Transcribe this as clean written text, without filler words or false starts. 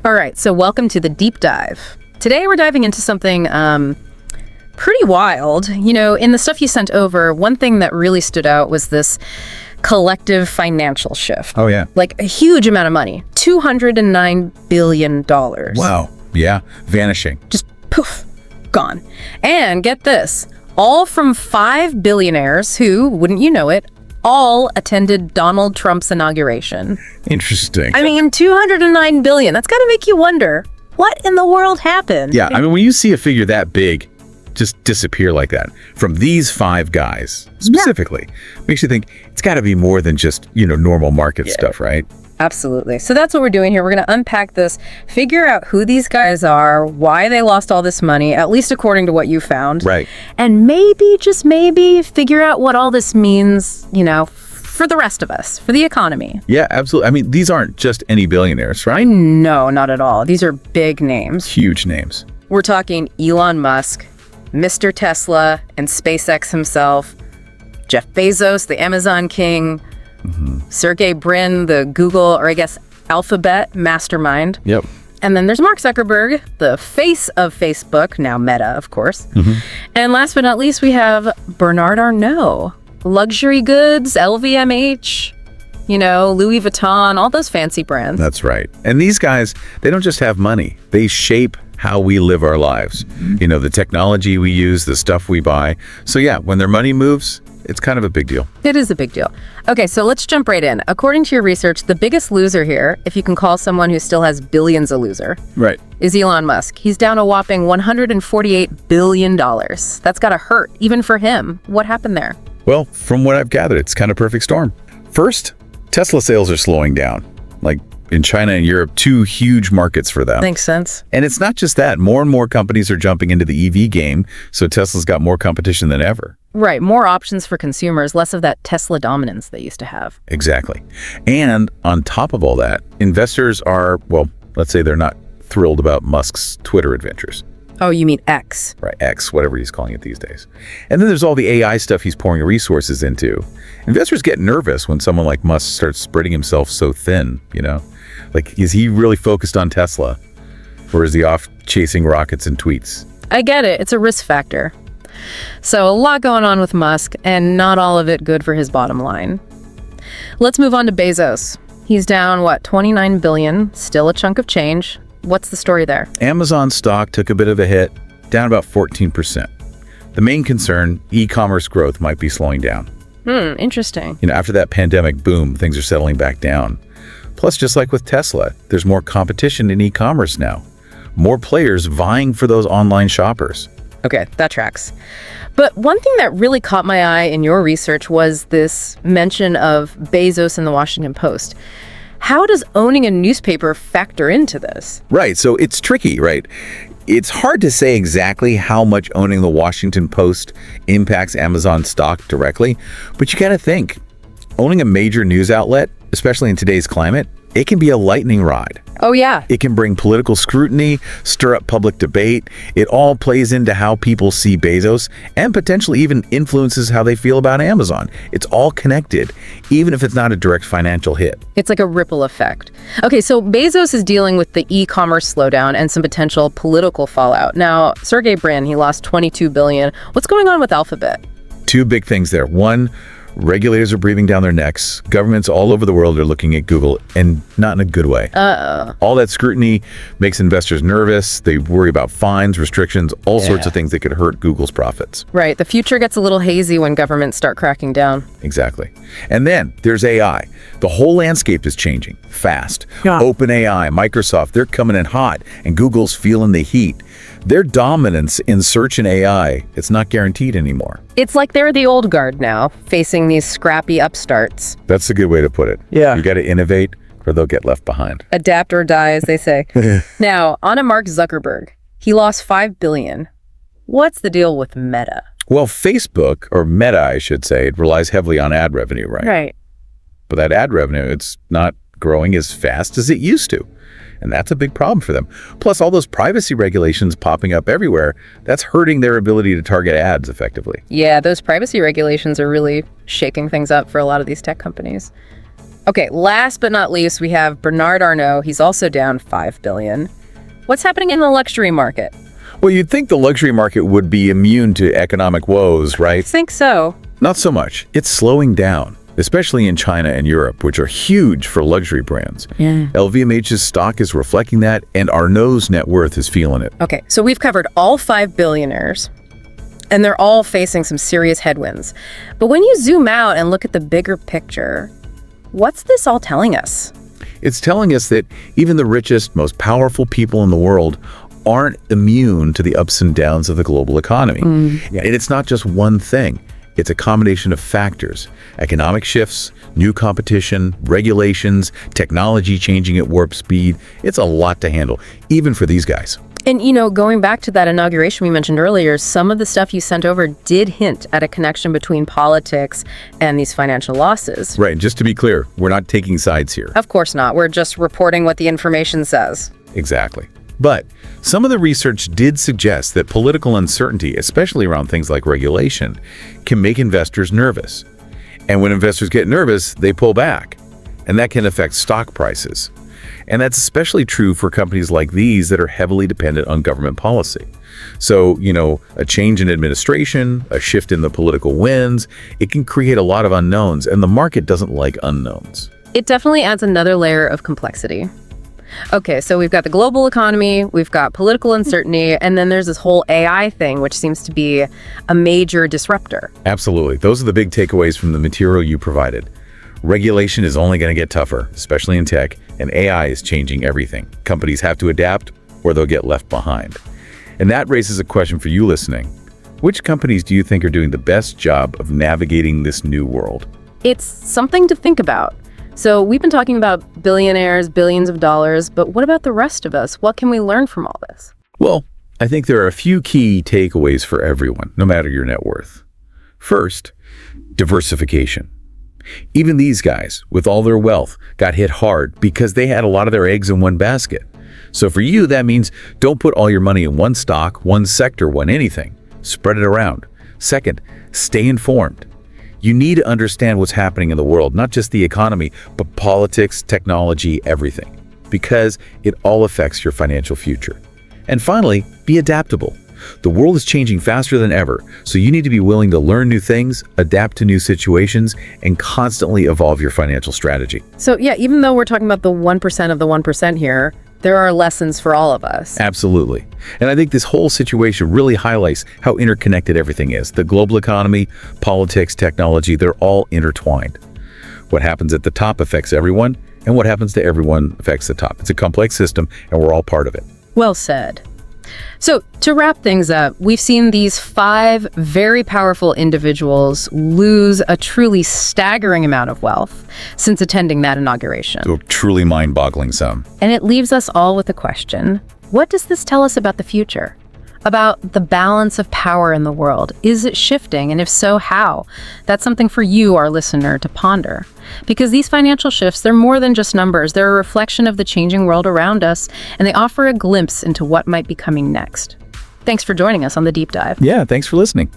All right, so welcome to the deep dive. Today we're diving into something pretty wild. You know, in the stuff you sent over, one thing that really stood out was this collective financial shift. Oh, yeah. Like a huge amount of money, $209 billion. Wow. Yeah. Vanishing. Just poof, gone. And get this, all from 5 billionaires who, wouldn't you know it, all attended Donald Trump's inauguration. Interesting. I mean, $209 billion. That's got to make you wonder, what in the world happened? Yeah. I mean, when you see a figure that big just disappear like that from these 5 guys specifically, makes you think it's got to be more than just, normal market stuff, right? Absolutely. So that's what we're doing here. We're going to unpack this, figure out who these guys are, why they lost all this money, at least according to what you found. Right. And maybe, just maybe, figure out what all this means, for the rest of us, for the economy. Yeah, absolutely. I mean, these aren't just any billionaires, right? No, not at all. These are big names. Huge names. We're talking Elon Musk, Mr. Tesla, and SpaceX himself, Jeff Bezos, the Amazon king, Sergey Brin, the Google, or I guess Alphabet mastermind. Yep. And then there's Mark Zuckerberg, the face of Facebook, now Meta, of course. And last but not least, we have Bernard Arnault, luxury goods, LVMH, Louis Vuitton, all those fancy brands. That's right. And these guys, they don't just have money. They shape how we live our lives. The technology we use, the stuff we buy. So yeah, when their money moves, it's kind of a big deal. It is a big deal. Okay, so let's jump right in. According to your research, the biggest loser here, if you can call someone who still has billions a loser, right, is Elon Musk. He's down a whopping $148 billion. That's gotta hurt, even for him. What happened there? Well, from what I've gathered, it's kind of perfect storm. First, Tesla sales are slowing down. Like in China and Europe, 2 huge markets for them. Makes sense. And it's not just that. More and more companies are jumping into the EV game, so Tesla's got more competition than ever. Right, more options for consumers, less of that Tesla dominance they used to have. Exactly. And on top of all that, investors are, well, let's say they're not thrilled about Musk's Twitter adventures. Oh, you mean X. Right, X, whatever he's calling it these days. And then there's all the AI stuff he's pouring resources into. Investors get nervous when someone like Musk starts spreading himself so thin, Like, is he really focused on Tesla? Or is he off chasing rockets and tweets? I get it. It's a risk factor. So a lot going on with Musk, and not all of it good for his bottom line. Let's move on to Bezos. He's down, $29 billion, still a chunk of change. What's the story there? Amazon stock took a bit of a hit, down about 14%. The main concern, e-commerce growth might be slowing down. Interesting. After that pandemic boom, things are settling back down. Plus, just like with Tesla, there's more competition in e-commerce now. More players vying for those online shoppers. Okay, that tracks. But one thing that really caught my eye in your research was this mention of Bezos in the Washington Post. How does owning a newspaper factor into this? Right, so it's tricky, right? It's hard to say exactly how much owning the Washington Post impacts Amazon stock directly, but you gotta think, owning a major news outlet, especially in today's climate, it can be a lightning rod. Oh, yeah. It can bring political scrutiny, stir up public debate. It all plays into how people see Bezos and potentially even influences how they feel about Amazon. It's all connected, even if it's not a direct financial hit. It's like a ripple effect. Okay, so Bezos is dealing with the e-commerce slowdown and some potential political fallout. Now, Sergey Brin, he lost $22 billion. What's going on with Alphabet? 2 big things there. One, regulators are breathing down their necks. Governments all over the world are looking at Google, and not in a good way. All that scrutiny makes investors nervous. They worry about fines, restrictions, all sorts of things that could hurt Google's profits. Right. The future gets a little hazy when governments start cracking down. Exactly. And then there's AI. The whole landscape is changing fast. OpenAI, Microsoft, they're coming in hot, and Google's feeling the heat. Their dominance in search and AI, it's not guaranteed anymore. It's like they're the old guard now, facing these scrappy upstarts. That's a good way to put it. Yeah. You got to innovate or they'll get left behind. Adapt or die, as they say. Now, on to Mark Zuckerberg. He lost $5 billion. What's the deal with Meta? Well, Facebook, or Meta, I should say, it relies heavily on ad revenue, right? Right. But that ad revenue, it's not growing as fast as it used to. And that's a big problem for them. Plus, all those privacy regulations popping up everywhere, that's hurting their ability to target ads effectively. Yeah, those privacy regulations are really shaking things up for a lot of these tech companies. Okay, last but not least, we have Bernard Arnault. He's also down $5 billion. What's happening in the luxury market? Well, you'd think the luxury market would be immune to economic woes, right? I think so. Not so much. It's slowing down, especially in China and Europe, which are huge for luxury brands. Yeah. LVMH's stock is reflecting that, and Arnault's net worth is feeling it. Okay, so we've covered all 5 billionaires, and they're all facing some serious headwinds. But when you zoom out and look at the bigger picture, what's this all telling us? It's telling us that even the richest, most powerful people in the world aren't immune to the ups and downs of the global economy. And it's not just one thing. It's a combination of factors: economic shifts, new competition, regulations, technology changing at warp speed. It's a lot to handle, even for these guys. And, going back to that inauguration we mentioned earlier, some of the stuff you sent over did hint at a connection between politics and these financial losses. Right, and just to be clear, we're not taking sides here. Of course not. We're just reporting what the information says. Exactly. But some of the research did suggest that political uncertainty, especially around things like regulation, can make investors nervous. And when investors get nervous, they pull back. And that can affect stock prices. And that's especially true for companies like these that are heavily dependent on government policy. So, a change in administration, a shift in the political winds, it can create a lot of unknowns, and the market doesn't like unknowns. It definitely adds another layer of complexity. Okay, so we've got the global economy, we've got political uncertainty, and then there's this whole AI thing, which seems to be a major disruptor. Absolutely. Those are the big takeaways from the material you provided. Regulation is only going to get tougher, especially in tech, and AI is changing everything. Companies have to adapt or they'll get left behind. And that raises a question for you listening. Which companies do you think are doing the best job of navigating this new world? It's something to think about. So we've been talking about billionaires, billions of dollars, but what about the rest of us? What can we learn from all this? Well, I think there are a few key takeaways for everyone, no matter your net worth. First, diversification. Even these guys, with all their wealth, got hit hard because they had a lot of their eggs in one basket. So for you, that means don't put all your money in one stock, one sector, one anything. Spread it around. Second, stay informed. You need to understand what's happening in the world, not just the economy, but politics, technology, everything, because it all affects your financial future. And finally, be adaptable. The world is changing faster than ever, so you need to be willing to learn new things, adapt to new situations, and constantly evolve your financial strategy. So yeah, even though we're talking about the 1% of the 1% here, there are lessons for all of us. Absolutely. And I think this whole situation really highlights how interconnected everything is. The global economy, politics, technology, they're all intertwined. What happens at the top affects everyone, and what happens to everyone affects the top. It's a complex system, and we're all part of it. Well said. So to wrap things up, we've seen these 5 very powerful individuals lose a truly staggering amount of wealth since attending that inauguration. So truly mind-boggling sum. And it leaves us all with a question. What does this tell us about the future? About the balance of power in the world? Is it shifting? And if so, how? That's something for you, our listener, to ponder. Because these financial shifts, they're more than just numbers. They're a reflection of the changing world around us, and they offer a glimpse into what might be coming next. Thanks for joining us on The Deep Dive. Yeah, thanks for listening.